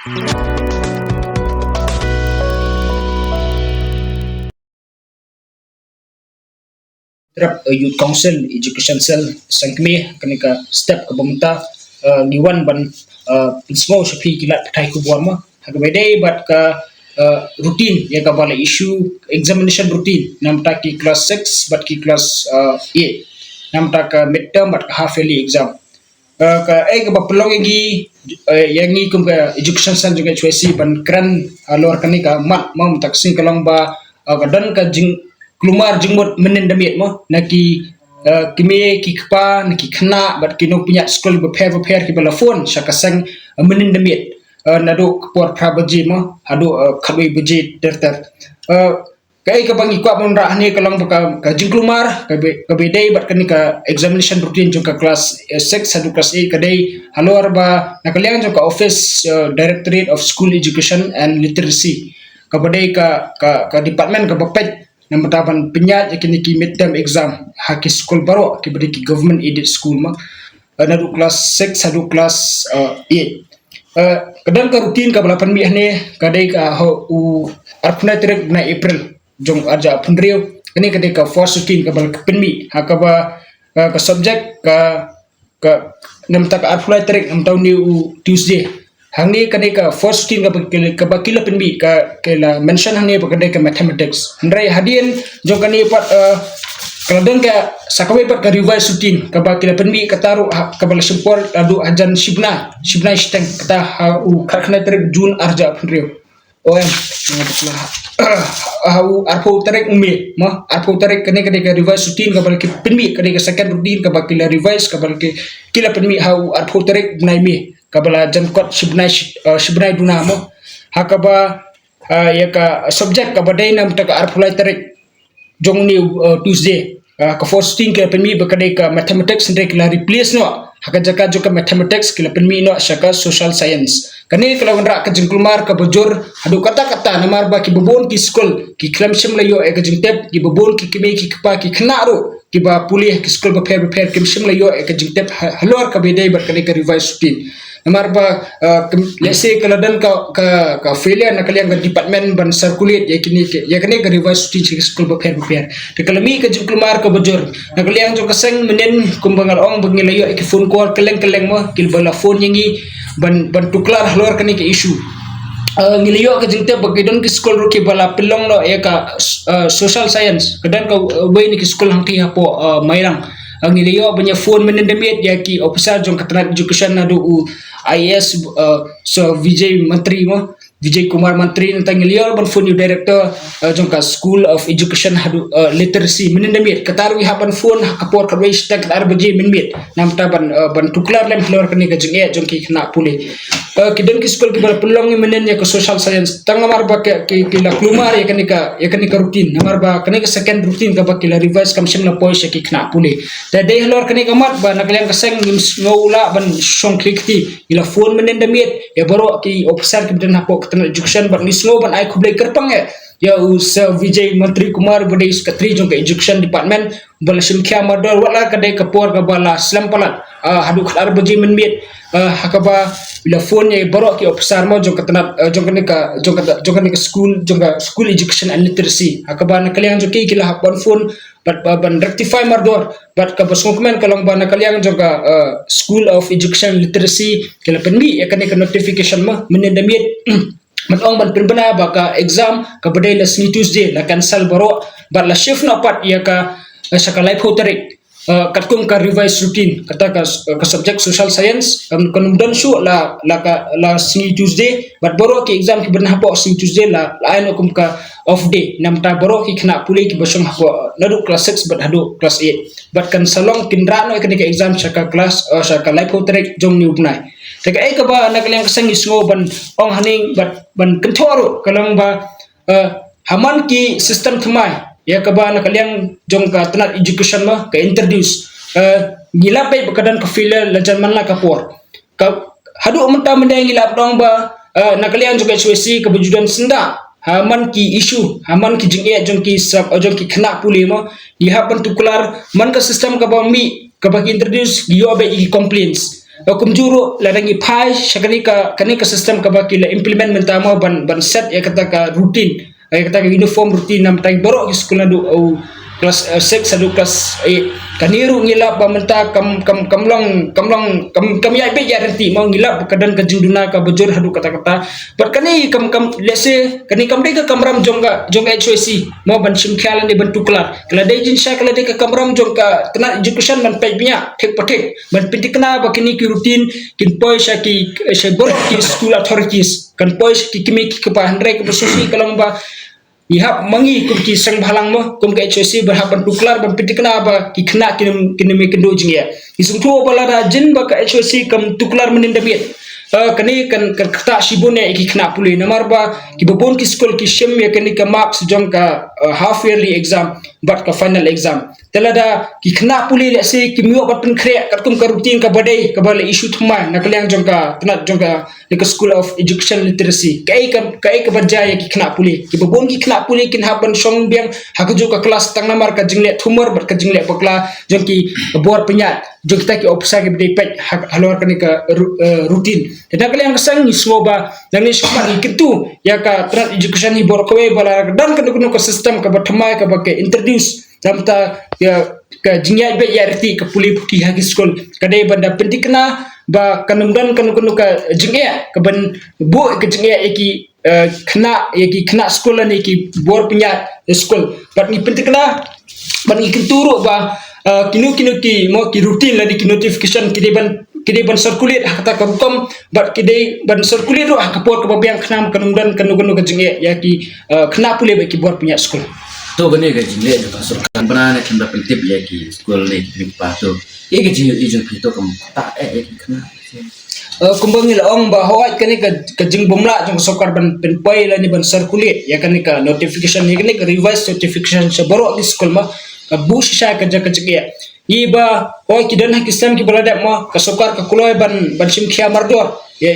Terap youth council education cell sangkme kanika step ke pemerintah giwan ban pismo shapi kilat patai ku buama hagbede bat ka routine ya ka bala issue examination routine nam ta ki class 6 bat ki class 8 nam ta ka midterm bat ka half yearly exam ka ai ka bapelong igi yang ni kum ka education cell juga cuasi ban kran luar kanika mat mam taksin kalang ba kadan ka jing kelumar jenggot menendamiat mo naki kime ki kpa naki khna bat kinong punya school beper ki bala phone syakasang menendamiat nado kpor prabaji mo ado khabe baji terter kai ka bangi kwa mon ra ne kalang ka jingklumar ka bedai bat kani ka examination routine jong ka class 6 adu class 8 kadai halor ba nakaliang jong ka office directorate of school education and literacy ka badai ka department ka bapet nama taban penyat yakini ki midterm exam haki school baru ki beri ki government aided school ma nadu class 6 sadu class 8 kadang ka rutin ka balapan mi ne kadai ka u arpuna terek na april jong aja punrio ini kadai ka first routine ka bal penmi hakaba ka subject ka nam tak arpuna terek nam tahu ni tuesday hangi kadai ka first team ka bakila penbi ka kela mention hangi pa kadai ka mathematics handrai hadien jong kani pat kadang ka sakawe pat ka revise routine ka bakila penbi ka taru ka bala sempor adu ajan shibna steng kata u karkhna terek jun arja penrio om hau arpo terek umi ma arpo terek kani kadai ka revise routine ka bala penbi kadai ka second routine ka bakila revise ka bala kila penbi hau arpo terek nai mi kabala jankot shibnai dunamo hakaba ya ka subject ka badai nam ta ka arpulai tarik jong ni tuesday ka first thing ka penmi bakadai ka mathematics ndre kila replace no haka jaka joka mathematics kila penmi no shaka social science kani kala wandra ka jingkulmar ka bojor hadu kata namar ba ki bobon ki school ki klam shim la yo e ka jingtep ki bobon ki kime ki kpa ki khnaro ki ba pulih ki school ba pher kim shim la yo e ka jingtep halor ka bedai bar kani ka revise routine namar ba let's say kalau dan ka failure nak kalian ke department ban circulate ya kini ke revise routine school beper de kalami ke jumklumar ke bojor nak kalian jo kaseng menen kumbangal ong bangilayo ke phone call keleng mo kil bala phone yangi ban tuklar halor kini ke issue ngiliyo ke jingte bagidon ke school ro ke bala pelong no ya ka social science kedan ka way ni ke school hang ti hapo mairang ngiliyo banya phone menendemiat ya ki officer jong katrat education na do IAS so Vijay Kumar Mantri tentang ngiliyo ban phone director jong ka school of education hadu literacy menendemiat kataru hapan phone kapor kadway stak ar baje menmit nam ta ban tuklar lem flor kani ka jong ki khna pule kidon ki school ki bal pelong menen ya ka social science tangamar ba ki la klumar ya kani ka routine namar ba kani ka second routine ka ba ki la revise kam sim na poise ki khna pule ta de hlor kani ka mat ba naklen ka seng ngula ban shong klikti ila phone menendemiat ya baro ki officer ki den hapo education ban nisno ban ai kublai kerpang ya usa Vijay Mantri Kumar Budai Sekretari jong education department bala simkhya mador wala kadai kapor ka bala slampalat hadu khar baji menmit hakaba bila phone ya baro ki officer mo jong katanat jong ka school education and literacy hakaba nakaliang jong ki kila hapon phone ban rectify mardor bat ka basungmen kalong ba nakaliang jong ka school of education and literacy kila penmi ya ka notification mo menendamiat matong ban pirbana baka exam ka badai la sni tuesday la cancel baro bat la shift na pat ya ka saka life hotarik katkum ka revise routine kata ka subject social science kanumdan shu la sni tuesday bat baro ki exam ki bana hapo sni tuesday la aino kum ka off day namta baro ki khna pulai ki basong hapo nadu class 6 bat hadu class 8 bat kan salong kinra no ka exam saka class saka life hotarik jong ni ubnai Teka ay ka ba nagalang kasang isngo ban ong haning ban kentoro kalang ba haman ki system thamai ya ka ba nagalang jong ka tanat education ma ka introduce ngilapay bakadan ka filler la janman la kapor ka hadu umta menday ngilap dong ba nagalang jong ka SWC ka bujudan senda haman ki issue haman ki jingya jong ki sab jong ki khna puli ma dihapan tukular man ka system ka ba mi ka ba introduce giyo ba i complaints kumjuro ladangi pai syakani ka sistem ka bakila implement mentama ban set ya kata ka rutin ya kata ka uniform rutin nam tai borok sekolah du kelas 6 adu kelas kaniru ngilap bamenta kam ya be ya renti mau ngilap kadan ka juduna ka bejur hadu kata-kata but kani kam lese kani kam de ka kamram jongga HOC mau ban sim khalan ni ban tuklar kala de jin sha kala de ka kamram jongka kena education ban pe biya thek pathek ban pitikna ba kini ki routine kin poisa ki sebor ki school authorities kan pois ki kimi ki pa handre ka susi kalang ba ihap mangi kum ki sang bhalang mo kum ka HOC berhap ban tuklar ban pitikna ba ki khna kini me kendo jingya isung thu bala da jin ba ka HOC kam tuklar meninda biet kani kan kata shibune ki khna puli namar ba ki babon ki school ki shem ya kani ka marks jong ka half yearly exam but ka final exam telada ki khna puli le se ki miyo batun khre kat ka rutin ka badai ka bala issue thuma nakaliang jong ka tanat jong ka the school of education literacy kai ka bajaya ki khna puli ki babon ki khna puli kin haban song biang hakju ka kelas tang namar ka jingle thumar bat ka jingle bakla jong ki bor penyat jong kita ki opsa ki badai pet halor kani ka rutin dan kalian kesang ni semua dan ni semua itu ya ka trans education ni borkowe bala dan kanu ka sistem ka bathmai ka bakke introduce damta ya ka jingya be ya rti ka puli ki hagi school kadai banda pentikna ba kanumdan kanu ka jingya ka ban bo ka jingya eki kena school ni ki bor punya school but ni pentikna ban ikin turu ba kinu ki mo ki rutin la di notification kide ban circulate kata karukom but kide ban circulate ro kapor ka babiang khnam kanumdan kanu ka jingya ya ki khna pule ba ki bor punya school तो गने का जिले जो का सरकार बनाने के अंदर पेंटिप या कि स्कूल ने की पातो ये के जिले जो भी तो कम ता खना kumbang nila ong ba hoat kani ka jing bumla jong sokar ban pen pai la ni ban circulate ya kani ka notification ni kani ka revise notification sa baro di school ma ka bu sha ka jaka jige i ba hoy ki dan ha kisam ki balada ma ka sokar ka kuloy ban sim khia mardor ya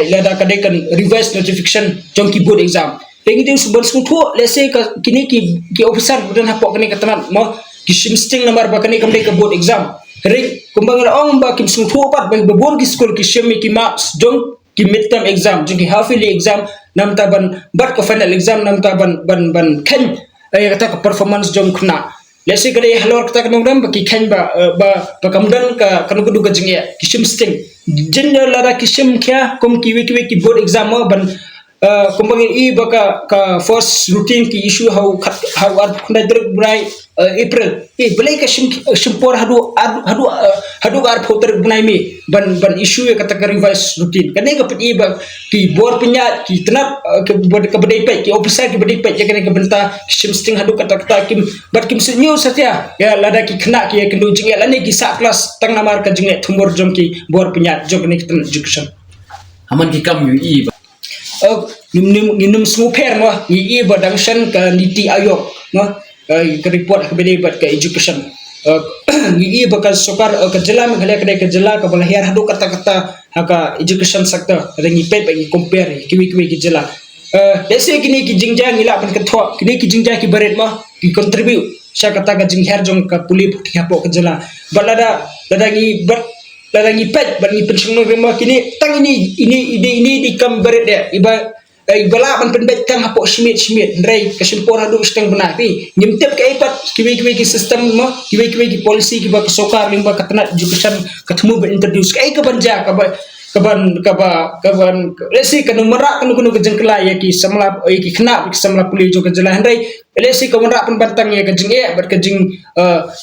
ila da ka de kan revise notification jong ki board exam pengi dia sebar sungguh lese kini ki officer bukan hapok kini katanan mau kisim sting nomor bakani kamde ke board exam ring kumbang ong ba kim sungguh pat bagi babon ki school kisim ki marks jong ki midterm exam jong ki half yearly exam nam taban bat ke final exam nam taban ban ken kata ke performance jong kena lese kade halor kata kanong ram baki ken ba kamdan ka kanu kudu ka jingya kisim sting jenna lara kisim kya kum ki board exam mo ban kumbang i baka ka first routine ki issue how ar khunda drug bunai April belai ka shimpor hadu ar photar bunai mi ban issue kata ka revise routine kane ka peti ba ki bor punya ki tenap ke badai pet ki officer ki badai pet kane ka benta shimsting hadu kata kim senyu satya ya lada ki khna ki kendo jinge lane ki sa class tang namar ka jinge thumor jom ki bor punya jog ne kitan education aman ki kam yu i minum semua per mah ni badang shan ke niti ayok mah ke report ke bedi bat ke education ni bakal sokar ke jela mengalia ke jela ke balahir hadu kata-kata haka education sector ada ni pep bagi compare kiwi ki jela lese kini ki jingja ngila pan ke tho kini ki jingja ki baret mah ki contribute sya kata ka jingher jong ka puli putih hapo ke jela balada dadangi bat larangi pet bani pensung rumah kini tang ini di kam bered dia ibala ban penbet kang hapok simit ndrai kasimpor hadu steng benar pi nyimtep ke ipat kiwi ki sistem mo kiwi ki polisi ki ba sokar limba katnat education ketemu ba introduce ke banja kaban lesi kanu merak kanu ke jengkela ya ki samla ki khna ki samla puli jo ke jela ndrai lesi ka merak pen bantang ya ke jeng ber ke jeng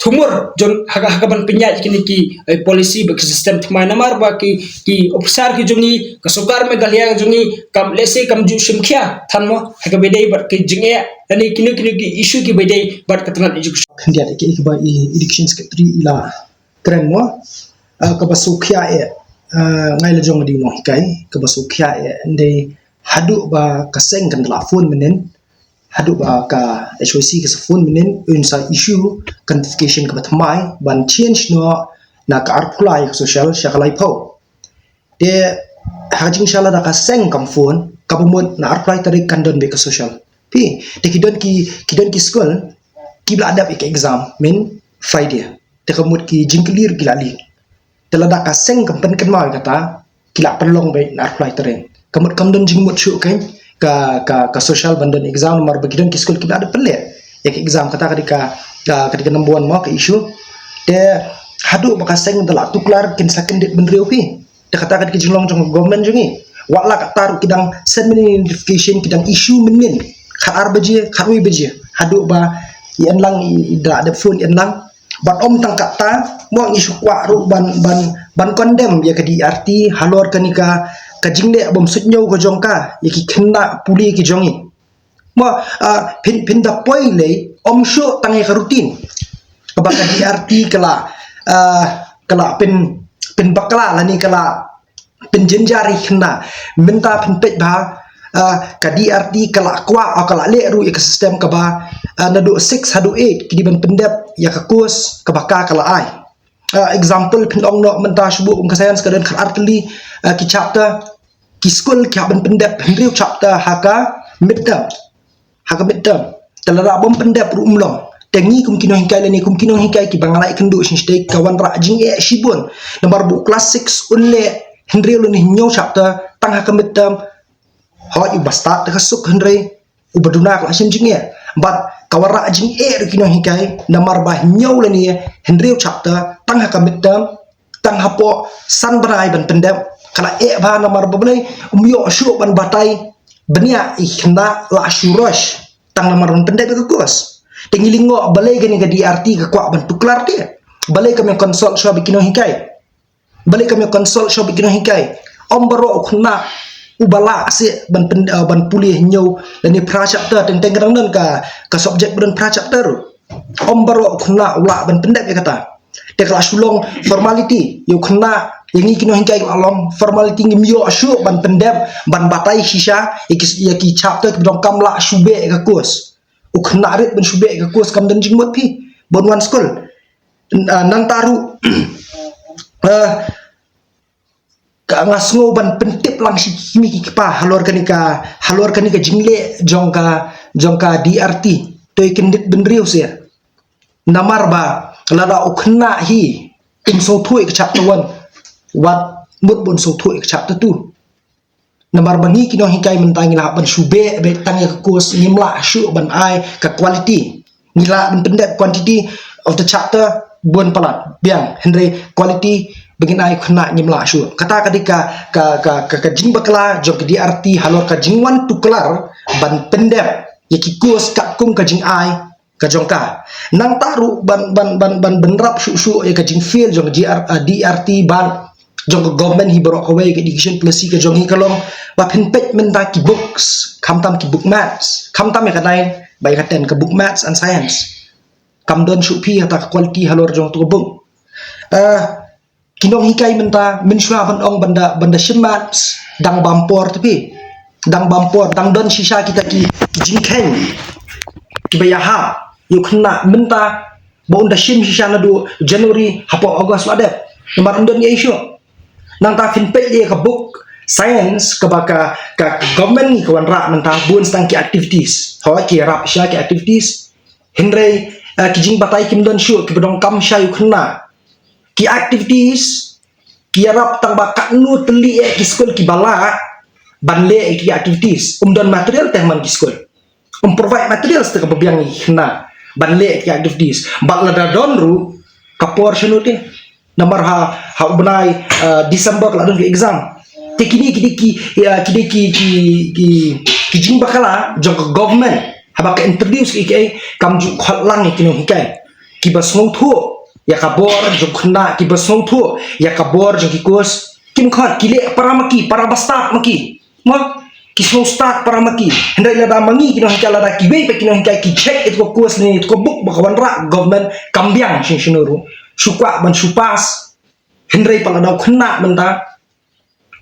thumur jon hakaban penyat kini ki polisi ba sistem thmai namar ba ki officer ki jongi ka sokar me galia jongi kam lesi kam ju simkhia thanmo hakabedai ber ke jeng ani kini ki issue ki bedai ber katnat education khandia ke ba education secretary ila kren mo ka basukhia ngai la jong di no hikai ke basukhia ndai hadu ba kaseng kan la phone menen hadu ba ka HOC ke phone menen unsa issue notification ka bathmai ban change no na ka arpulai social shakalai pau de hajing shala da kaseng kam phone ka bumut na arpulai tari kandon be ka social pi de kidon ki school ki bla adap ke exam min Friday de kamut ki jingklir gilali telada kaseng kampen kenmal kata kila perlong baik na apply tereng kamut kamdon jingmut syuk kan ka social bandon exam nomor bagidan ki school kita ada pelik ya ke exam kata ketika number 1 mau ke isu de hadu bakaseng telak tuklar kin second date benriu pi de kata ketika jinglong jong government jongi wala ka taru kidang send me notification kidang isu menin khar beje kharui beje hadu ba yan lang ida ada phone yan lang bat om tang kata mo isu kwa ru ban condemn ya ke di arti halor kanika ka jingle bom sutnyo ko jongka ya ki kena puli ki jongi mo pin da poile om sho tangi ka rutin ba ka di arti kala pin bakla lani kala penjenjari kena minta penpet bah kadi arti kala kwa kala le ru ekosistem ka ba nadu 6 hadu 8 kidi ban pendep ya ka kus ka baka kala ai example pinong no menta shubu kasayan skadan khar artli ki chapter ki school ki ban pendep henriu chapter haka midterm telara bom pendep ru umlong tengi kumkino hikai leni kumkino hikai ki bangalai kendu shinstei kawan ra jing e shibun nomor bu class 6 unle henry lu ni nyo chapter tang ha midterm ha i basta ta kasuk henry u baduna class jing e but kawan ra jing e ru kino hikai nomor ba nyo leni henry chapter tang ha midterm tang ha po san brai ban pendep kala e ba nomor ba blai umyo shu ban batai benia ikhna la shurush tang nomor ban pendep ke kos tengilingo balai gani ga diarti ka kwa ban tuklar dia balai kami konsol sho bikino hikai om baro khuna ubala ase ban pulih nyau dan project ter tentang kadang ka subjek ban project ter om baro khuna ula ban pendek kata de kelas sulong formality yo khuna yang kino hikai alom formality ngimyo asyu ban pendek ban batai shisha yaki chapter kidong kamla shube ka kurs ukna rit ben shube ka kurs kam dan jingmot pi bon one school nang taru ka ngasngo ban pentip lang si kimi ki pa halor kanika jingle jongka DRT to ikendit ben rius ya namar ba lada ukna hi ting so thui ka chapter 1 wat mut bon so thui ka chapter 2 namar bani kino hikai mentangi lah ban shube be tangi ka kurs ngimla shu ban ai ka quality ngila ban pendek quantity of the chapter bon palat biang henry quality begin ai khna ngimla shu kata kadika ka jing bakla jog di arti halor ka jingwan tuklar ban pendek yaki kurs ka kum ka jing ai ka jongka nang taru ban benrap shu ya ka jing feel jog di arti ban jong government hi borok away ke education policy ke jong hi kalong ba penpet menta ki books kamtam ki book maths kamtam ya kadai bai katen ke book maths and science kamdon shupi ata quality halor jong tu bung kinong hikai menta menshua ban ong banda shimats dang bampor tapi dang bampor dang don shisha kita ki jingken ki bayaha yukna menta bo unda shim shisha na do January hapo August lade nomor undon ye isu nang ta finpet dia ke book science ke baka ka government ni kawan rak mentang bun stang ki activities hawa ki rap sya ki activities henry ki jing batai kim don shu ki bedong kam sya yu khna ki activities ki rap tang baka nu teli ki school ki bala banle ki activities don material teh man ki school provide materials te ke bebiang ni khna banle ki activities bak lada don ru kapor shunutin nomor ha benai December kalau ada exam tekini ki jing bakala jong government habak introduce ki kam ju khotlang ki no hikai ki basmong thu ya kabor jong khna ki basmong thu ya kabor jong ki kurs kim khot kile para basta maki mo ki so start para maki hendai lada mangi ki no hikai lada ki be ki no hikai ki check it ko kurs ni ko book bakawan ra government kambiang shinuru sukwa ban supas henry paladaw khna menta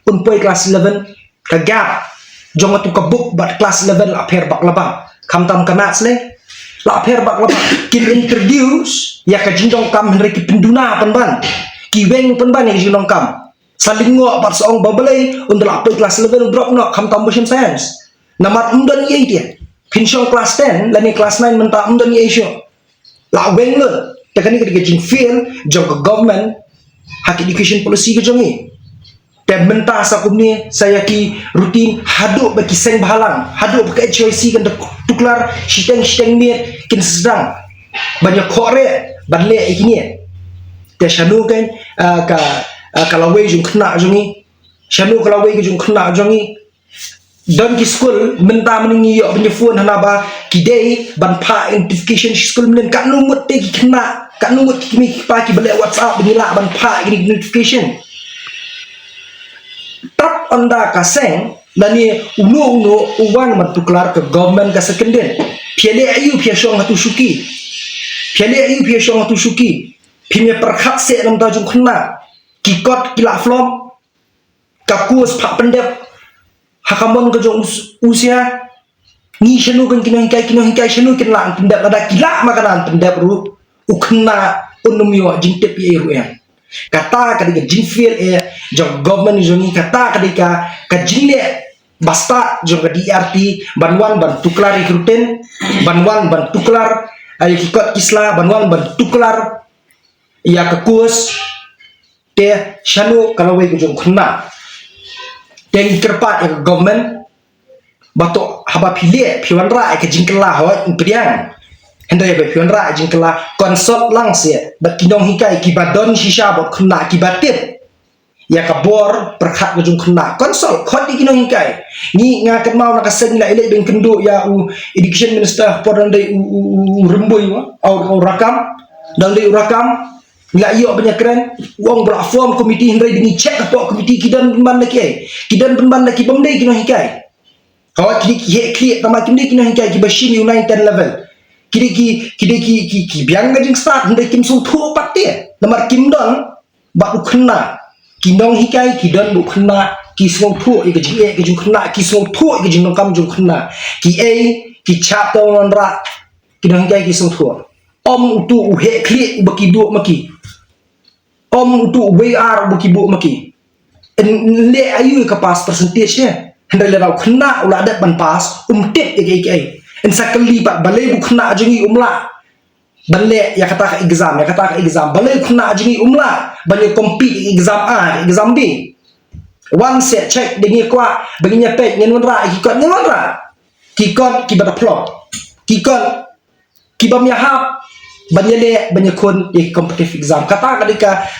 unpoi class 11 ka gap jong tu ka book bat class 11 la pher bak laba kamtam kana sle la pher bak laba kin introduce ya ka jindong kam henry ki penduna panban ki weng panban ya jindong kam salingo par song babalai untuk la poi class 11 drop no kamtam motion science namar undon ye dia pinshong class 10 lani class 9 menta undon ye show la weng le tekani ke jing feel jong government hak education policy ke jongi mentah sakum ni saya ki rutin haduk bagi seng bahalang haduk bagi HYC kan tuklar shiteng miet kin sedang banyak kore banle ikini te shanu kan kalau jung kena jongi shanu kalau jung kena jongi dan ki school mentah meningi yo punya phone hanaba kidei ban pa identification school menen kat numut te ki kena kat numut ki mi pa ki balik WhatsApp benila ban pa ini notification tap onda kaseng lani uno uwan matuklar ke government ka sekenden piale ayu pia shong hatu shuki pimya perkhat se nam ta jung khna kikot kila flom kakus pak pendep hakamon ke jong usia ni shanu kan kino hingkai shanu kin lang pendep ada kila makanan pendep ru ukna unumyo jintep ye ru ya kata kadika jinfil jong government jongi kata kadika kajinle basta jong DRT banwan ban tuklar recruiten banwan ban tuklar ay kikot kisla banwan ban tuklar ya kekus te shanu kalau we jong khna yang kerpat ya government batok haba pilih piwan ra ke jingkela hawa impriang hendai be piwan ra jingkela konsol langsia bat kinong hikai kibadon shisha bot khna kibatit ya kabor perkhat jung khna konsol khot di kinong hikai ni ngaket mau nak seng la ile ben kendo ya education minister podon dai remboi wa au rakam dan dai rakam la iyo banyak keren wong platform komiti hendai dini cek apa komiti kidan ban laki bomdai kinong hikai kawat kiri tama kini kino hingkai ki bashin United level kiri biang ngajing start hendai kim sung thu patte namar kim don ba ukhna kinong hikai kidon bu khna ki sung thu ke jing khna ki sung thu ke jing kam jung khna ki chap ton ra kinong hikai ki sung thu om tu uhe kli baki du maki om tu WR baki bu maki le ayu ke pas percentage nya hendai lerau kena ulah ada ban pas tip ke sakali ba balai bu kena jengi umla balai ya kata ke exam balai kena jengi umla balai compete exam A exam B one set check dengi kwa baginya pek ngen ra kikot kibata plot kikot kibam ya hap banyale banyakon competitive exam kata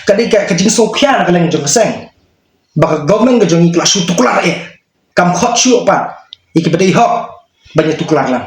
kadika kajing sokyan kaleng jong seng baka government ga jongi kelas tuklar kam khot chu pan ikibadai hok banyak tuklar lang